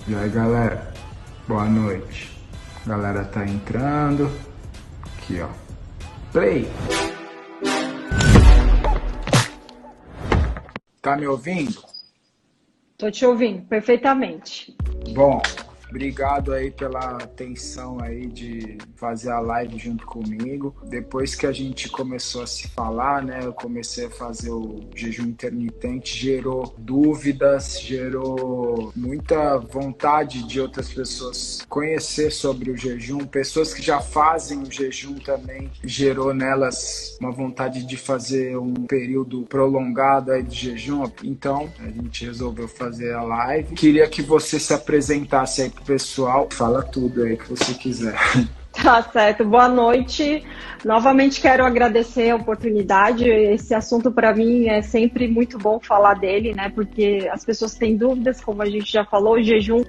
E aí, galera, boa noite. A galera tá entrando. Aqui, ó. Play! Tá me ouvindo? Tô te ouvindo perfeitamente. Bom, obrigado aí pela atenção aí de fazer a live junto comigo. Depois que a gente começou a se falar, né, eu comecei a fazer o jejum intermitente, gerou dúvidas, gerou muita vontade de outras pessoas conhecer sobre o jejum. Pessoas que já fazem o jejum também gerou nelas uma vontade de fazer um período prolongado aí de jejum. Então, a gente resolveu fazer a live. Queria que você se apresentasse aí pro pessoal. Fala tudo aí que você quiser. Tá certo, boa noite. Novamente quero agradecer a oportunidade. Esse assunto para mim é sempre muito bom falar dele, né? Porque as pessoas têm dúvidas, como a gente já falou, o jejum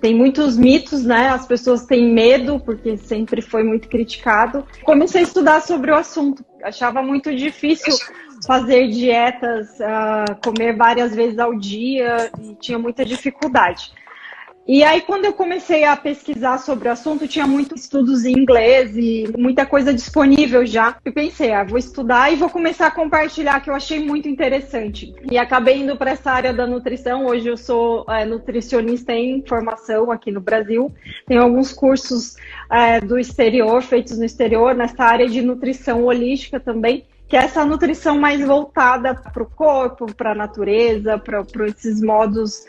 tem muitos mitos, né? As pessoas têm medo, porque sempre foi muito criticado. Comecei a estudar sobre o assunto. Achava muito difícil fazer dietas, comer várias vezes ao dia, e tinha muita dificuldade. E aí, quando eu comecei a pesquisar sobre o assunto, tinha muitos estudos em inglês e muita coisa disponível já. Eu pensei, vou estudar e vou começar a compartilhar, que eu achei muito interessante. E acabei indo para essa área da nutrição. Hoje eu sou nutricionista em formação aqui no Brasil. Tenho alguns cursos do exterior, feitos no exterior, nessa área de nutrição holística também, que é essa nutrição mais voltada para o corpo, para a natureza, para esses modos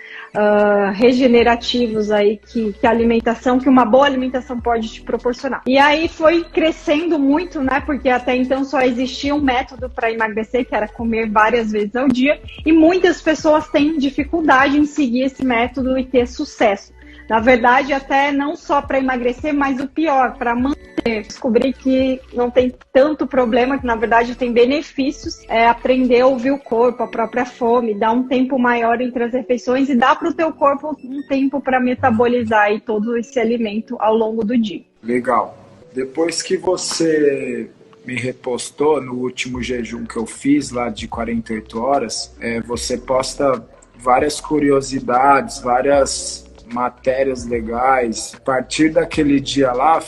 regenerativos aí que a alimentação, que uma boa alimentação pode te proporcionar. E aí foi crescendo muito, né? Porque até então só existia um método para emagrecer, que era comer várias vezes ao dia, e muitas pessoas têm dificuldade em seguir esse método e ter sucesso. Na verdade, até não só para emagrecer, mas o pior, para manter. Descobri que não tem tanto problema, que na verdade tem benefícios. Aprender a ouvir o corpo, a própria fome, dar um tempo maior entre as refeições e dar para o teu corpo um tempo para metabolizar aí todo esse alimento ao longo do dia. Legal. Depois que você me repostou no último jejum que eu fiz, lá de 48 horas, você posta várias curiosidades, várias matérias legais. A partir daquele dia lá,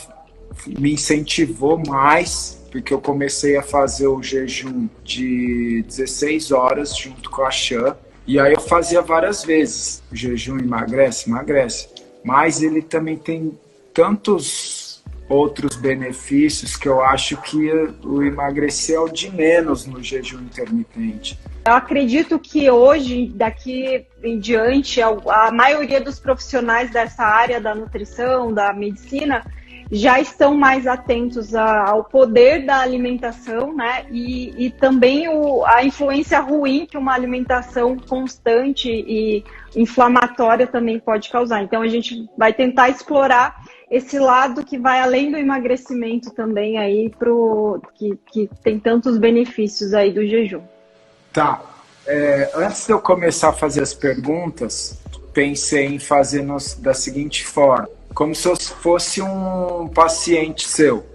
me incentivou mais, porque eu comecei a fazer o jejum de 16 horas junto com a Chan, e aí eu fazia várias vezes. O jejum emagrece? Emagrece. Mas ele também tem tantos outros benefícios que eu acho que o emagrecer é o de menos no jejum intermitente. Eu acredito que hoje, daqui em diante, a maioria dos profissionais dessa área da nutrição, da medicina, já estão mais atentos ao poder da alimentação, né? E também a influência ruim que uma alimentação constante e inflamatória também pode causar. Então a gente vai tentar explorar esse lado que vai além do emagrecimento também aí que tem tantos benefícios aí do jejum. Tá. Antes de eu começar a fazer as perguntas, pensei em fazer da seguinte forma, como se eu fosse um paciente seu.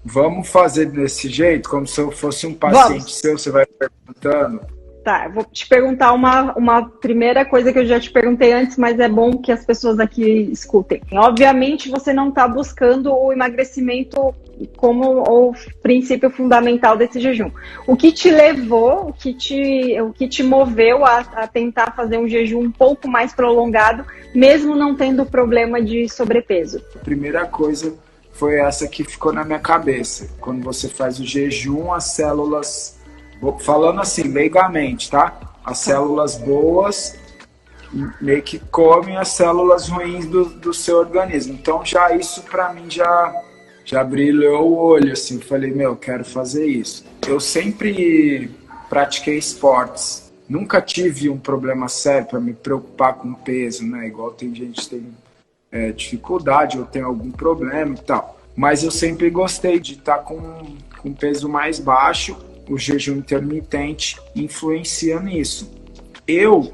Vamos fazer desse jeito? Como se eu fosse um paciente seu, você vai perguntando? Tá, eu vou te perguntar uma primeira coisa que eu já te perguntei antes, mas é bom que as pessoas aqui escutem. Obviamente, você não está buscando o emagrecimento como o princípio fundamental desse jejum. O que te levou, o que te moveu a tentar fazer um jejum um pouco mais prolongado, mesmo não tendo problema de sobrepeso? A primeira coisa foi essa que ficou na minha cabeça. Quando você faz o jejum, as células... Falando assim, leigamente, tá? As células boas meio que comem as células ruins do seu organismo. Então, já isso pra mim já brilhou o olho, assim. Falei, quero fazer isso. Eu sempre pratiquei esportes. Nunca tive um problema sério para me preocupar com peso, né? Igual tem gente que tem dificuldade ou tem algum problema e tal. Mas eu sempre gostei de estar com peso mais baixo. O jejum intermitente influencia nisso. Eu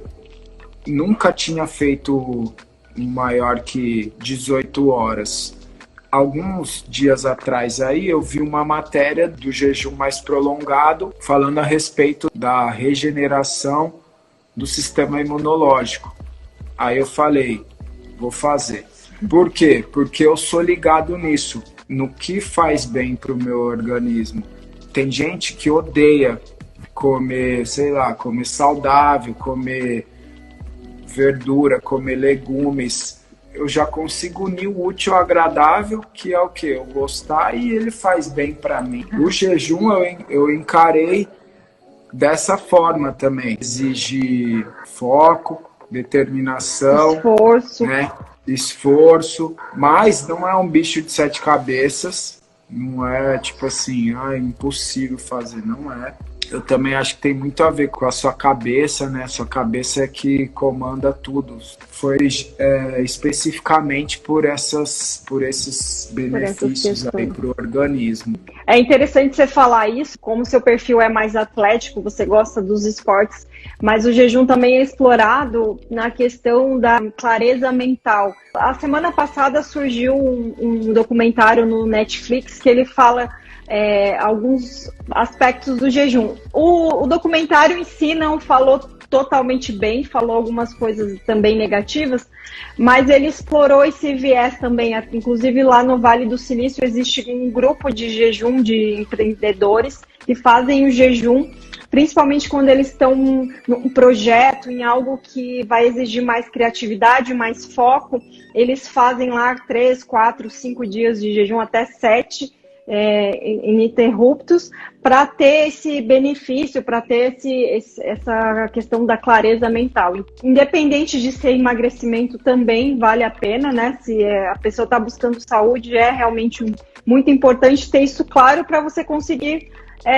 nunca tinha feito maior que 18 horas. Alguns dias atrás aí eu vi uma matéria do jejum mais prolongado falando a respeito da regeneração do sistema imunológico. Aí eu falei, vou fazer. Por quê? Porque eu sou ligado nisso, no que faz bem pro meu organismo. Tem gente que odeia comer, sei lá, comer saudável, comer verdura, comer legumes. Eu já consigo unir o útil ao agradável, que é o que? Eu gostar, e ele faz bem para mim. O jejum eu encarei dessa forma também. Exige foco, determinação, esforço, né? Esforço, mas não é um bicho de 7 cabeças, não é tipo assim, impossível fazer, não é. Eu também acho que tem muito a ver com a sua cabeça, né? Sua cabeça é que comanda tudo. Foi especificamente por esses benefícios aí para o organismo. É interessante você falar isso, como seu perfil é mais atlético, você gosta dos esportes, mas o jejum também é explorado na questão da clareza mental. A semana passada surgiu um documentário no Netflix que ele fala alguns aspectos do jejum. O documentário em si não falou totalmente bem, falou algumas coisas também negativas, mas ele explorou esse viés também. Inclusive lá no Vale do Silício existe um grupo de jejum de empreendedores que fazem o jejum, principalmente quando eles estão num projeto, em algo que vai exigir mais criatividade, mais foco. Eles fazem lá 3, 4, 5 dias de jejum, até 7 ininterruptos, para ter esse benefício, para ter essa questão da clareza mental. Independente de ser emagrecimento, também vale a pena, né? Se a pessoa está buscando saúde, é realmente muito importante ter isso claro para você conseguir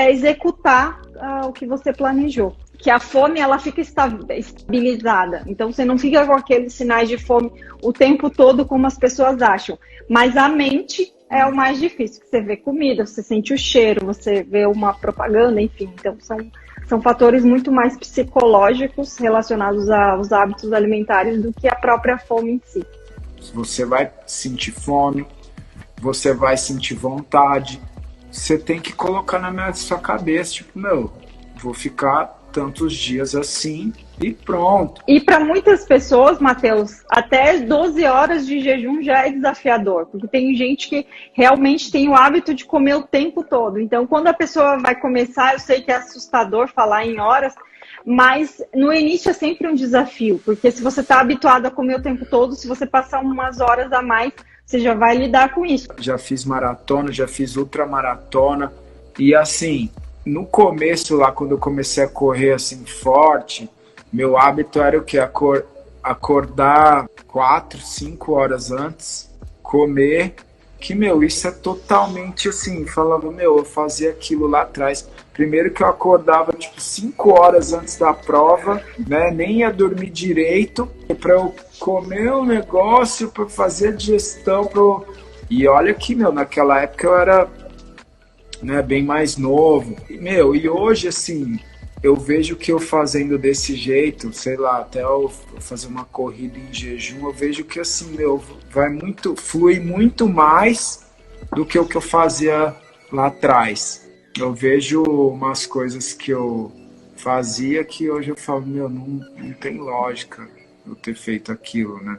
executar o que você planejou. Que a fome, ela fica estabilizada. Então, você não fica com aqueles sinais de fome o tempo todo, como as pessoas acham. Mas a mente é o mais difícil, que você vê comida, você sente o cheiro, você vê uma propaganda, enfim. Então, são fatores muito mais psicológicos relacionados aos hábitos alimentares do que a própria fome em si. Você vai sentir fome, você vai sentir vontade. Você tem que colocar na sua cabeça, tipo, vou ficar tantos dias assim e pronto. E para muitas pessoas, Matheus, até 12 horas de jejum já é desafiador, porque tem gente que realmente tem o hábito de comer o tempo todo. Então, quando a pessoa vai começar, eu sei que é assustador falar em horas, mas no início é sempre um desafio, porque se você está habituado a comer o tempo todo, se você passar umas horas a mais, você já vai lidar com isso. Já fiz maratona, já fiz ultramaratona, e assim, no começo lá, quando eu comecei a correr assim forte, meu hábito era o quê? Acordar 4, 5 horas antes, comer, que, isso é totalmente assim, falava, eu fazia aquilo lá atrás. Primeiro que eu acordava, 5 horas antes da prova, né, nem ia dormir direito, para eu comer um negócio, para fazer a digestão, e olha que, naquela época eu era, bem mais novo. E hoje, assim, eu vejo que eu fazendo desse jeito, sei lá, até eu fazer uma corrida em jejum, eu vejo que, assim, flui muito mais do que o que eu fazia lá atrás. Eu vejo umas coisas que eu fazia que hoje eu falo, não tem lógica eu ter feito aquilo, né?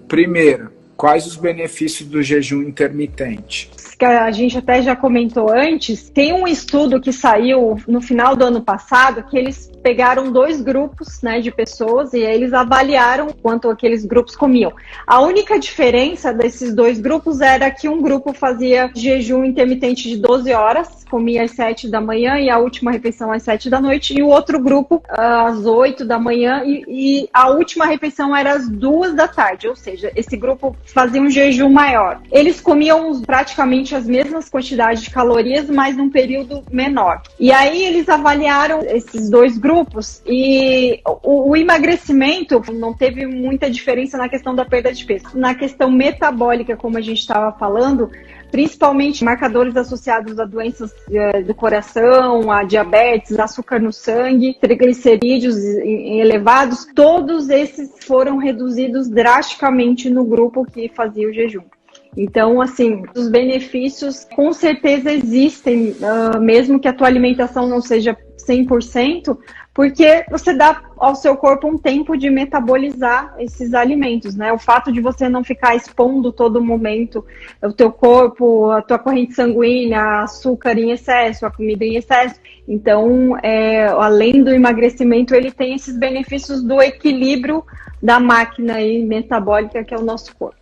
Primeiro, quais os benefícios do jejum intermitente? Que a gente até já comentou antes, tem um estudo que saiu no final do ano passado, que eles pegaram 2 grupos, né, de pessoas, e aí eles avaliaram quanto aqueles grupos comiam. A única diferença desses 2 grupos era que um grupo fazia jejum intermitente de 12 horas, comia às 7 da manhã e a última refeição às 7 da noite, e o outro grupo às 8 da manhã e a última refeição era às 2 da tarde, ou seja, esse grupo fazia um jejum maior. Eles comiam praticamente as mesmas quantidades de calorias, mas num período menor. E aí eles avaliaram esses 2 grupos e o emagrecimento não teve muita diferença na questão da perda de peso. Na questão metabólica, como a gente estava falando, principalmente marcadores associados a doenças do coração, a diabetes, açúcar no sangue, triglicerídeos elevados, todos esses foram reduzidos drasticamente no grupo que fazia o jejum. Então, assim, os benefícios com certeza existem, mesmo que a tua alimentação não seja 100%, porque você dá ao seu corpo um tempo de metabolizar esses alimentos, né? O fato de você não ficar expondo todo momento o teu corpo, a tua corrente sanguínea, açúcar em excesso, a comida em excesso. Então, além do emagrecimento, ele tem esses benefícios do equilíbrio da máquina aí metabólica que é o nosso corpo.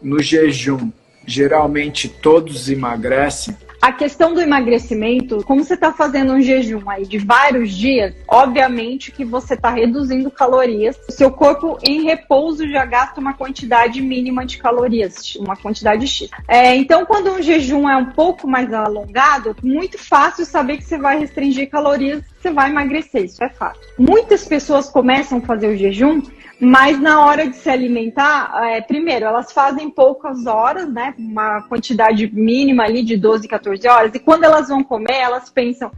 No jejum, geralmente todos emagrecem? A questão do emagrecimento, como você está fazendo um jejum aí de vários dias, obviamente que você está reduzindo calorias. O seu corpo em repouso já gasta uma quantidade mínima de calorias, uma quantidade X. Então, quando um jejum é um pouco mais alongado, muito fácil saber que você vai restringir calorias, você vai emagrecer, isso é fato. Muitas pessoas começam a fazer o jejum, mas na hora de se alimentar, primeiro, elas fazem poucas horas, né? Uma quantidade mínima ali de 12, 14 horas. E quando elas vão comer, elas pensam,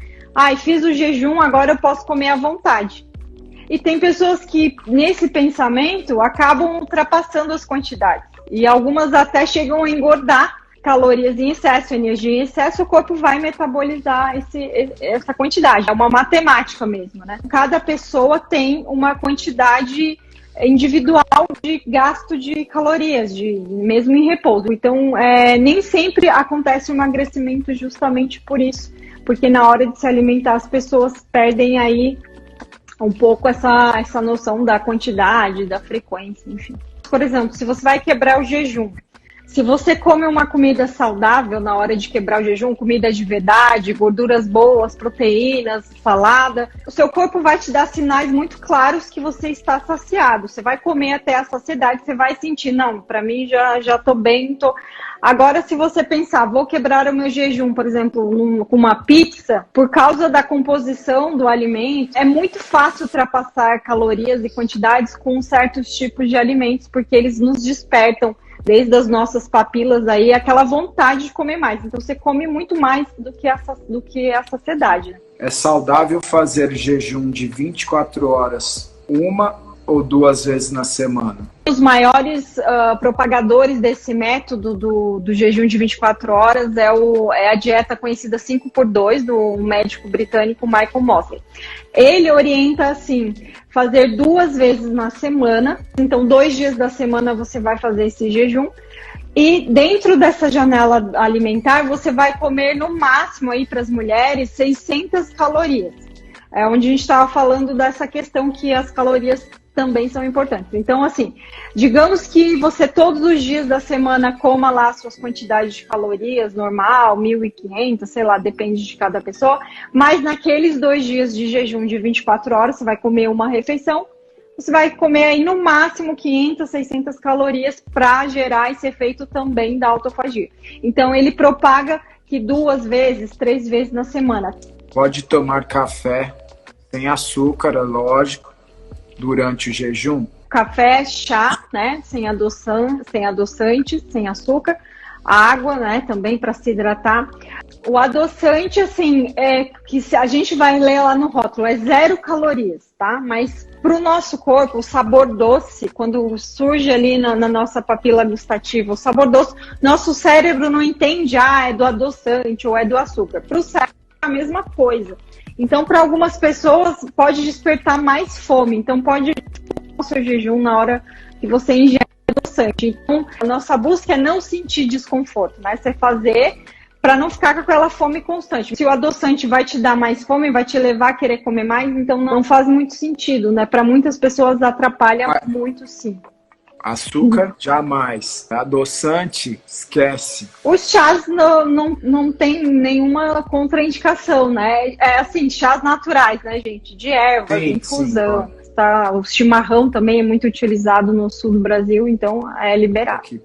fiz o jejum, agora eu posso comer à vontade. E tem pessoas que, nesse pensamento, acabam ultrapassando as quantidades. E algumas até chegam a engordar calorias em excesso, energia em excesso, o corpo vai metabolizar essa quantidade. É uma matemática mesmo, né? Cada pessoa tem uma quantidade individual de gasto de calorias, mesmo em repouso. Então, nem sempre acontece o emagrecimento justamente por isso, porque na hora de se alimentar as pessoas perdem aí um pouco essa noção da quantidade, da frequência, enfim. Por exemplo, se você vai quebrar o jejum, se você come uma comida saudável na hora de quebrar o jejum, comida de verdade, gorduras boas, proteínas, salada, o seu corpo vai te dar sinais muito claros que você está saciado. Você vai comer até a saciedade, você vai sentir, não, para mim já tô bem, tô... Agora, se você pensar, vou quebrar o meu jejum, por exemplo, com uma pizza, por causa da composição do alimento, é muito fácil ultrapassar calorias e quantidades com certos tipos de alimentos, porque eles nos despertam desde as nossas papilas aí, aquela vontade de comer mais. Então, você come muito mais do que a saciedade. É saudável fazer jejum de 24 horas, uma ou duas vezes na semana? Os maiores propagadores desse método do jejum de 24 horas é a dieta conhecida 5x2, do médico britânico Michael Mosley. Ele orienta, assim, fazer 2 vezes na semana. Então, 2 dias da semana você vai fazer esse jejum. E dentro dessa janela alimentar, você vai comer no máximo aí para as mulheres 600 calorias. É onde a gente estava falando dessa questão que as calorias também são importantes. Então, assim, digamos que você todos os dias da semana coma lá suas quantidades de calorias, normal, 1.500, sei lá, depende de cada pessoa, mas naqueles 2 dias de jejum de 24 horas, você vai comer uma refeição, você vai comer aí no máximo 500, 600 calorias para gerar esse efeito também da autofagia. Então, ele propaga que 2 vezes, 3 vezes na semana. Pode tomar café sem açúcar, é lógico, durante o jejum? Café, chá, né? Sem adoçante, sem açúcar. Água, né? Também para se hidratar. O adoçante, assim, que a gente vai ler lá no rótulo, é 0 calorias, tá? Mas para o nosso corpo, o sabor doce, quando surge ali na nossa papila gustativa, o sabor doce, nosso cérebro não entende, é do adoçante ou é do açúcar. Para o cérebro é a mesma coisa. Então, para algumas pessoas, pode despertar mais fome. Então, pode o seu jejum na hora que você ingere adoçante. Então, a nossa busca é não sentir desconforto, né? Você fazer para não ficar com aquela fome constante. Se o adoçante vai te dar mais fome, vai te levar a querer comer mais, então não faz muito sentido, né? Para muitas pessoas atrapalha muito, sim. Açúcar, jamais. Adoçante, esquece. Os chás não tem nenhuma contraindicação, né? É assim, chás naturais, né, gente? De ervas, Sim, infusão. sim, Tá? O chimarrão também é muito utilizado no sul do Brasil, então é liberado. Que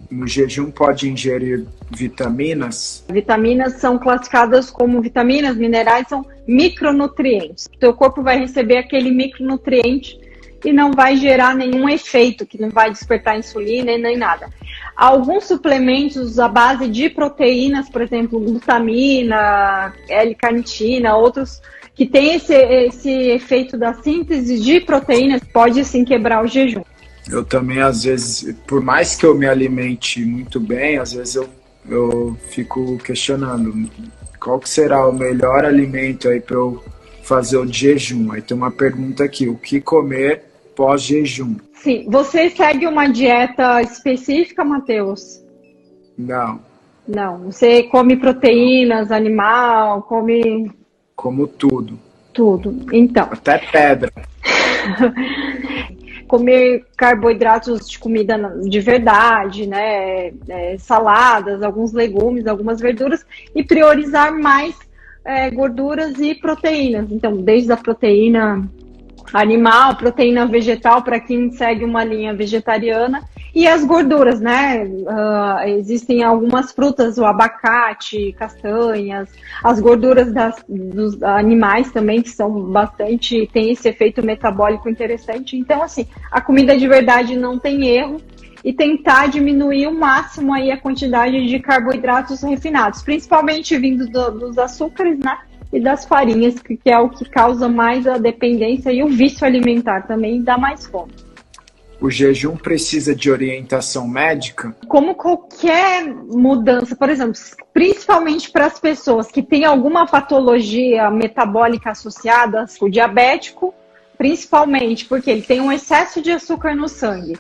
no jejum pode ingerir vitaminas? Vitaminas são classificadas como vitaminas, minerais, são micronutrientes. O teu corpo vai receber aquele micronutriente e não vai gerar nenhum efeito, que não vai despertar insulina e nem nada. Alguns suplementos à base de proteínas, por exemplo, glutamina, L-carnitina, outros que tem esse efeito da síntese de proteínas, pode sim quebrar o jejum. Eu também, às vezes, por mais que eu me alimente muito bem, às vezes eu fico questionando qual que será o melhor alimento aí para eu fazer o jejum. Aí tem uma pergunta aqui, o que comer pós-jejum? Sim, você segue uma dieta específica, Matheus? Não. Não, você come proteínas, animal, come Como tudo. tudo. Então, Até pedra. comer carboidratos de comida de verdade, né? Saladas, alguns legumes, algumas verduras e priorizar mais gorduras e proteínas. Então, desde a proteína animal, proteína vegetal para quem segue uma linha vegetariana e as gorduras, né? Existem algumas frutas, o abacate, castanhas, as gorduras dos animais também que são bastante, tem esse efeito metabólico interessante. Então, assim, a comida de verdade não tem erro e tentar diminuir o máximo aí a quantidade de carboidratos refinados, principalmente vindo dos açúcares, né? E das farinhas, que é o que causa mais a dependência e o vício alimentar também dá mais fome. O jejum precisa de orientação médica? Como qualquer mudança, por exemplo, principalmente para as pessoas que têm alguma patologia metabólica associada, o diabético, principalmente porque ele tem um excesso de açúcar no sangue,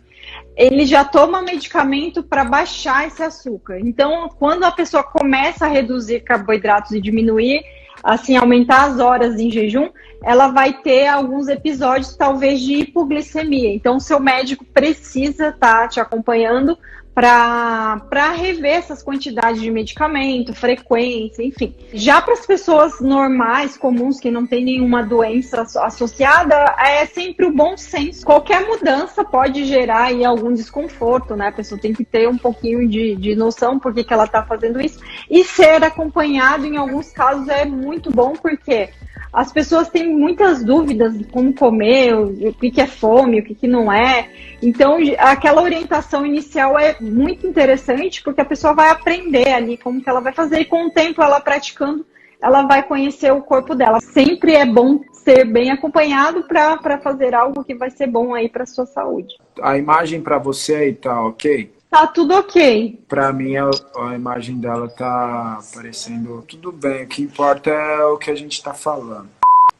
ele já toma medicamento para baixar esse açúcar. Então, quando a pessoa começa a reduzir carboidratos e diminuir, assim, aumentar as horas em jejum, ela vai ter alguns episódios, talvez, de hipoglicemia. Então, o seu médico precisa estar te acompanhando para rever essas quantidades de medicamento, frequência, enfim. Já para as pessoas normais, comuns, que não tem nenhuma doença associada, é sempre o bom senso. Qualquer mudança pode gerar aí algum desconforto, né? A pessoa tem que ter um pouquinho de noção por que ela está fazendo isso. E ser acompanhado, em alguns casos, é muito bom, porque as pessoas têm muitas dúvidas de como comer, o que é fome, o que não é. Então, aquela orientação inicial é muito interessante, porque a pessoa vai aprender ali como que ela vai fazer. E com o tempo, ela praticando, ela vai conhecer o corpo dela. Sempre é bom ser bem acompanhado para fazer algo que vai ser bom aí para a sua saúde. A imagem para você aí tá ok? Tá tudo ok. Para mim, a imagem dela tá aparecendo tudo bem. O que importa é o que a gente tá falando.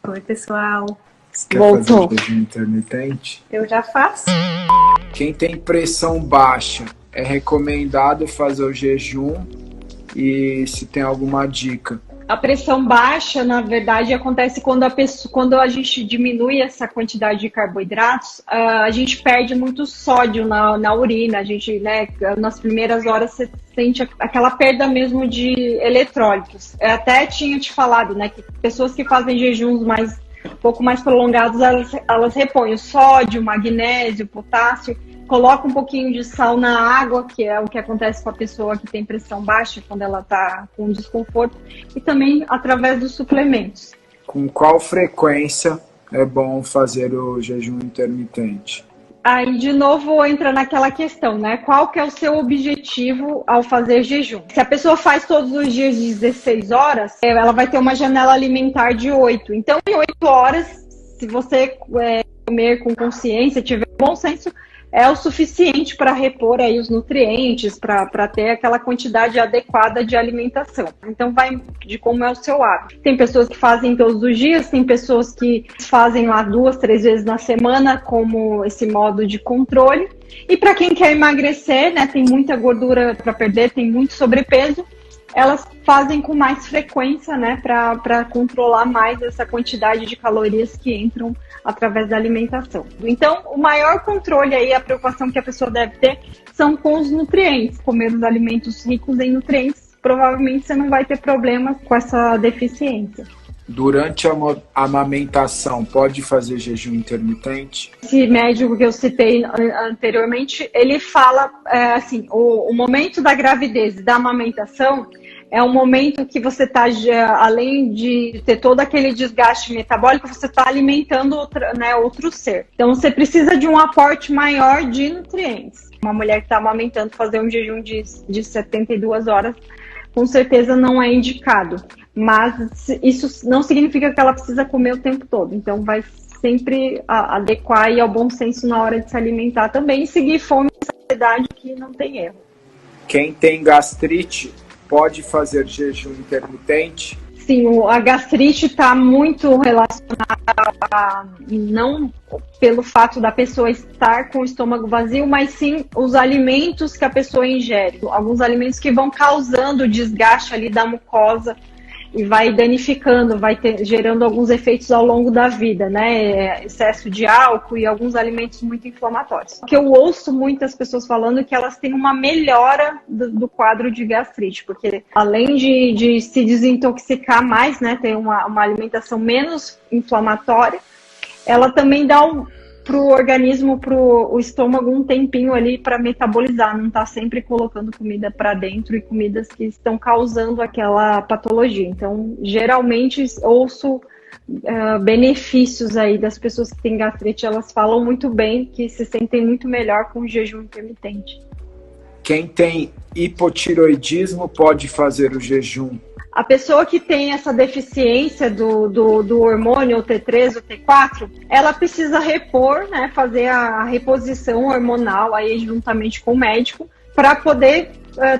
Oi, pessoal. Você quer Voltou. fazer jejum intermitente? Eu já faço. Quem tem pressão baixa, é recomendado fazer o jejum? E se tem alguma dica? A pressão baixa, na verdade, acontece quando a gente diminui essa quantidade de carboidratos, a gente perde muito sódio na urina. A gente, né, nas primeiras horas você sente aquela perda mesmo de eletrólitos. Eu até tinha te falado, né, que pessoas que fazem jejuns um pouco mais prolongados, elas repõem o sódio, magnésio, potássio, coloca um pouquinho de sal na água, que é o que acontece com a pessoa que tem pressão baixa, quando ela está com desconforto, e também através dos suplementos. Com qual frequência é bom fazer o jejum intermitente? Aí, de novo, entra naquela questão, né? Qual que é o seu objetivo ao fazer jejum? Se a pessoa faz todos os dias de 16 horas, ela vai ter uma janela alimentar de 8. Então, em 8 horas, se você comer com consciência, tiver bom senso, é o suficiente para repor aí os nutrientes, para ter aquela quantidade adequada de alimentação. Então vai de como é o seu hábito. Tem pessoas que fazem todos os dias, tem pessoas que fazem lá 2, 3 vezes na semana como esse modo de controle. E para quem quer emagrecer, né, tem muita gordura para perder, tem muito sobrepeso, elas fazem com mais frequência, né, para controlar mais essa quantidade de calorias que entram através da alimentação. Então, o maior controle aí, a preocupação que a pessoa deve ter, são com os nutrientes. Comer os alimentos ricos em nutrientes, provavelmente você não vai ter problemas com essa deficiência. Durante a amamentação, pode fazer jejum intermitente? Esse médico que eu citei anteriormente, ele fala, assim, o momento da gravidez e da amamentação é um momento que você está, além de ter todo aquele desgaste metabólico, você está alimentando outro ser. Então, você precisa de um aporte maior de nutrientes. Uma mulher que está amamentando, fazer um jejum de 72 horas, com certeza não é indicado. Mas isso não significa que ela precisa comer o tempo todo. Então, vai sempre adequar aí ao bom senso na hora de se alimentar também e seguir fome e saciedade, que não tem erro. Quem tem gastrite pode fazer jejum intermitente? sim, a gastrite está muito relacionada não pelo fato da pessoa estar com o estômago vazio, mas sim os alimentos que a pessoa ingere. Alguns alimentos que vão causando desgaste ali da mucosa e vai danificando, gerando alguns efeitos ao longo da vida, né? Excesso de álcool e alguns alimentos muito inflamatórios. Que eu ouço muitas pessoas falando que elas têm uma melhora do quadro de gastrite, porque além de se desintoxicar mais, né? Ter uma alimentação menos inflamatória, ela também dá para o organismo, para o estômago, um tempinho ali para metabolizar, não tá sempre colocando comida para dentro e comidas que estão causando aquela patologia. Então, geralmente, ouço benefícios aí das pessoas que têm gastrite, elas falam muito bem que se sentem muito melhor com o jejum intermitente. Quem tem hipotiroidismo pode fazer o jejum? A pessoa que tem essa deficiência do hormônio, o T3, o T4, ela precisa repor, né, fazer a reposição hormonal aí juntamente com o médico para poder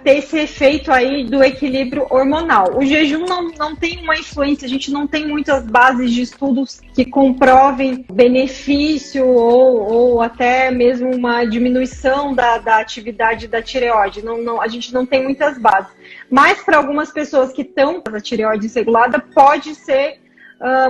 ter esse efeito aí do equilíbrio hormonal. O jejum não tem uma influência, a gente não tem muitas bases de estudos que comprovem benefício ou até mesmo uma diminuição da atividade da tireoide. A gente não tem muitas bases. Mas para algumas pessoas que estão com a tireoide desregulada, pode ser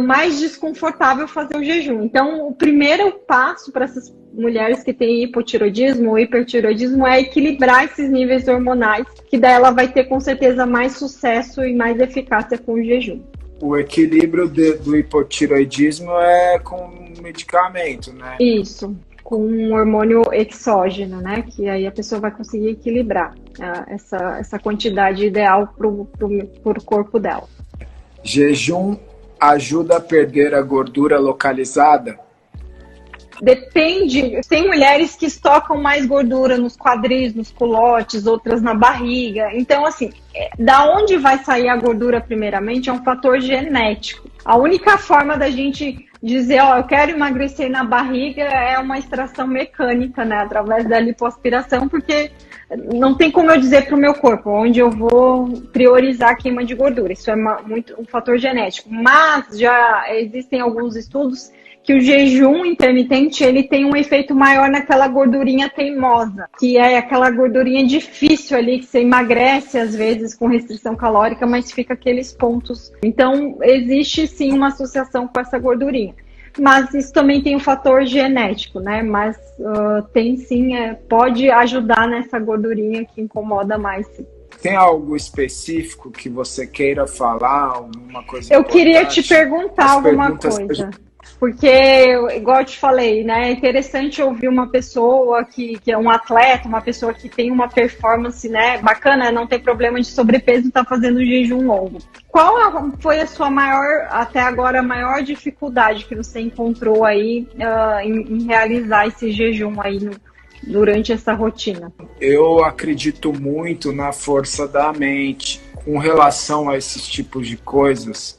mais desconfortável fazer o jejum. Então, o primeiro passo para essas mulheres que têm hipotiroidismo ou hipertiroidismo é equilibrar esses níveis hormonais, que daí ela vai ter com certeza mais sucesso e mais eficácia com o jejum. O equilíbrio do hipotiroidismo é com medicamento, né? Isso, com um hormônio exógeno, né? Que aí a pessoa vai conseguir equilibrar essa quantidade ideal para o corpo dela. Jejum ajuda a perder a gordura localizada? Depende, tem mulheres que estocam mais gordura nos quadris, nos culotes, outras na barriga. Então, assim, da onde vai sair a gordura primeiramente é um fator genético. A única forma da gente dizer, eu quero emagrecer na barriga é uma extração mecânica, né, através da lipoaspiração, porque não tem como eu dizer para o meu corpo onde eu vou priorizar a queima de gordura. Isso é muito um fator genético. Mas já existem alguns estudos que o jejum intermitente ele tem um efeito maior naquela gordurinha teimosa, que é aquela gordurinha difícil ali, que você emagrece às vezes com restrição calórica, mas fica aqueles pontos. Então, existe sim uma associação com essa gordurinha. Mas isso também tem um fator genético, né? Mas tem sim, pode ajudar nessa gordurinha que incomoda mais. Sim. Tem algo específico que você queira falar? Alguma coisa eu queria te perguntar alguma coisa. Porque, igual eu te falei, né, é interessante ouvir uma pessoa que é um atleta, uma pessoa que tem uma performance, né, bacana, não tem problema de sobrepeso, tá fazendo jejum longo. Qual foi a sua até agora, a maior dificuldade que você encontrou aí em realizar esse jejum aí durante essa rotina? Eu acredito muito na força da mente. Com relação a esses tipos de coisas,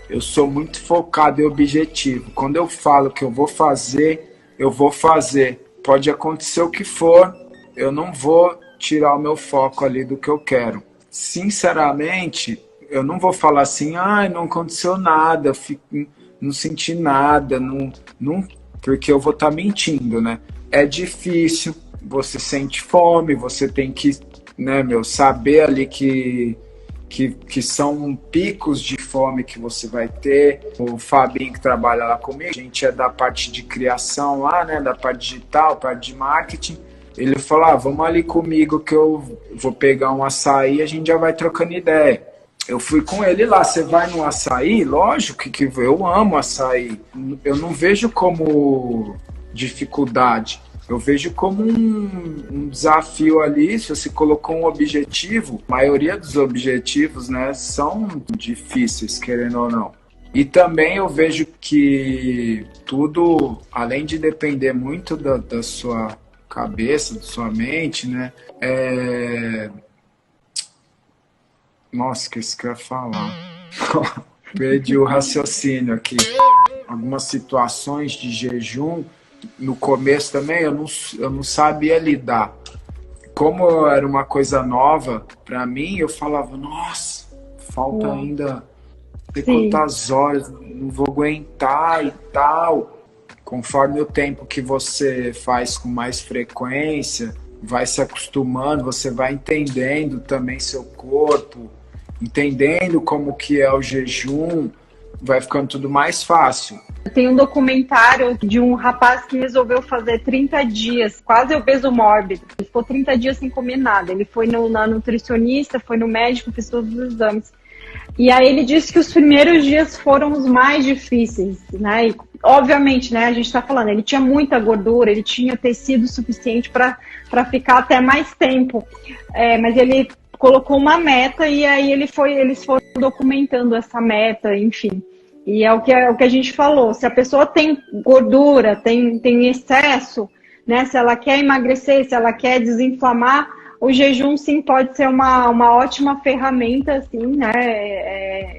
eu sou muito focado e objetivo. Quando eu falo que eu vou fazer, eu vou fazer. Pode acontecer o que for, eu não vou tirar o meu foco ali do que eu quero. Sinceramente, eu não vou falar assim, não aconteceu nada, não senti nada, não, porque eu vou estar mentindo, né? É difícil, você sente fome, você tem que, né, saber ali que são picos de fome que você vai ter. O Fabinho que trabalha lá comigo, a gente é da parte de criação lá, né, da parte digital, parte de marketing. Ele falou, vamos ali comigo que eu vou pegar um açaí e a gente já vai trocando ideia. Eu fui com ele lá, você vai no açaí? Lógico que eu amo açaí. Eu não vejo como dificuldade. Eu vejo como um desafio ali. Se você colocou um objetivo, a maioria dos objetivos, né, são difíceis, querendo ou não. E também eu vejo que tudo, além de depender muito da sua cabeça, da sua mente, né, Nossa, que isso que eu ia falar. Perdi o raciocínio aqui. Algumas situações de jejum, no começo também, eu não sabia lidar. Como era uma coisa nova para mim, eu falava, nossa, falta ainda sei Sim. quantas horas, não vou aguentar e tal. Conforme o tempo que você faz com mais frequência, vai se acostumando, você vai entendendo também seu corpo, entendendo como que é o jejum, vai ficando tudo mais fácil. Tem um documentário de um rapaz que resolveu fazer 30 dias, quase obeso mórbido. Ele ficou 30 dias sem comer nada. Ele foi na nutricionista, foi no médico, fez todos os exames. E aí ele disse que os primeiros dias foram os mais difíceis, né? E, obviamente, né, a gente está falando, ele tinha muita gordura, ele tinha tecido suficiente para ficar até mais tempo. Mas ele colocou uma meta e aí eles foram documentando essa meta, enfim. E é o que a gente falou, se a pessoa tem gordura, tem excesso, né? Se ela quer emagrecer, se ela quer desinflamar, o jejum sim pode ser uma ótima ferramenta, assim, né?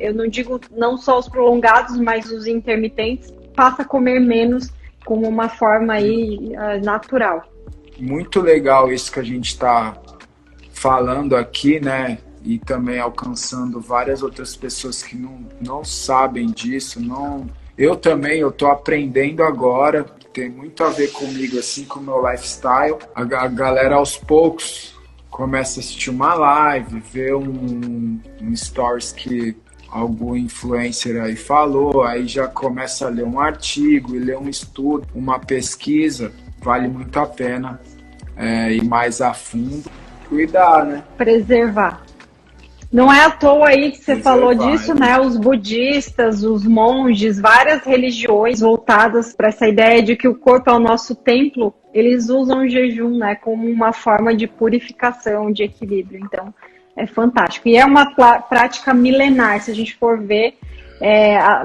Eu não digo não só os prolongados, mas os intermitentes, passa a comer menos como uma forma aí natural. Muito legal isso que a gente está falando aqui, né? E também alcançando várias outras pessoas que não sabem disso. Eu também, eu tô aprendendo agora, tem muito a ver comigo, assim, com o meu lifestyle. A galera aos poucos começa a assistir uma live, ver um stories que algum influencer aí falou, aí já começa a ler um artigo e ler um estudo, uma pesquisa. Vale muito a pena ir mais a fundo, cuidar, né? Preservar. Não é à toa aí que você falou disso, né? Os budistas, os monges, várias religiões voltadas para essa ideia de que o corpo é o nosso templo, eles usam o jejum, né, como uma forma de purificação, de equilíbrio. Então, é fantástico. E é uma prática milenar, se a gente for ver.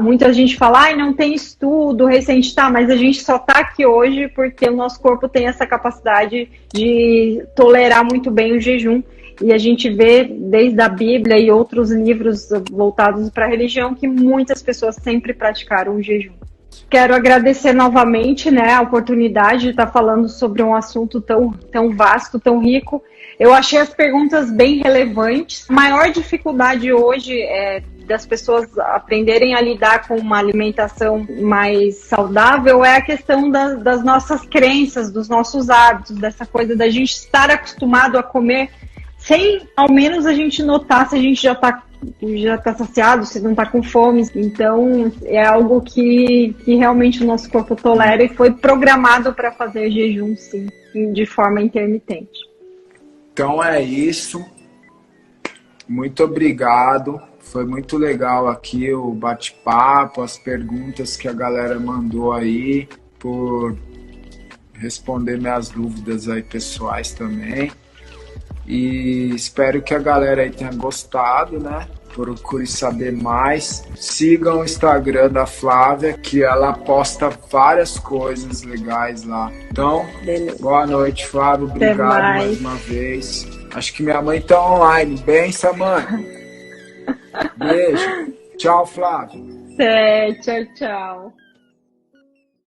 Muita gente fala, não tem estudo recente, tá, mas a gente só tá aqui hoje porque o nosso corpo tem essa capacidade de tolerar muito bem o jejum. E a gente vê desde a Bíblia e outros livros voltados para a religião que muitas pessoas sempre praticaram o jejum. Quero agradecer novamente, né, a oportunidade de estar falando sobre um assunto tão vasto, tão rico. Eu achei as perguntas bem relevantes. A maior dificuldade hoje das pessoas aprenderem a lidar com uma alimentação mais saudável é a questão das nossas crenças, dos nossos hábitos, dessa coisa da gente estar acostumado a comer sem, ao menos, a gente notar se a gente já tá saciado, se não está com fome. Então, é algo que realmente o nosso corpo tolera e foi programado para fazer jejum, sim, de forma intermitente. Então é isso. Muito obrigado. Foi muito legal aqui o bate-papo, as perguntas que a galera mandou aí, por responder minhas dúvidas aí pessoais também. E espero que a galera aí tenha gostado, né? Procure saber mais. Sigam o Instagram da Flávia, que ela posta várias coisas legais lá. Então, beleza. Boa noite, Flávia. Obrigado mais uma vez. Acho que minha mãe tá online. Benção, mãe. Beijo. Tchau, Flávia. Tchau, tchau.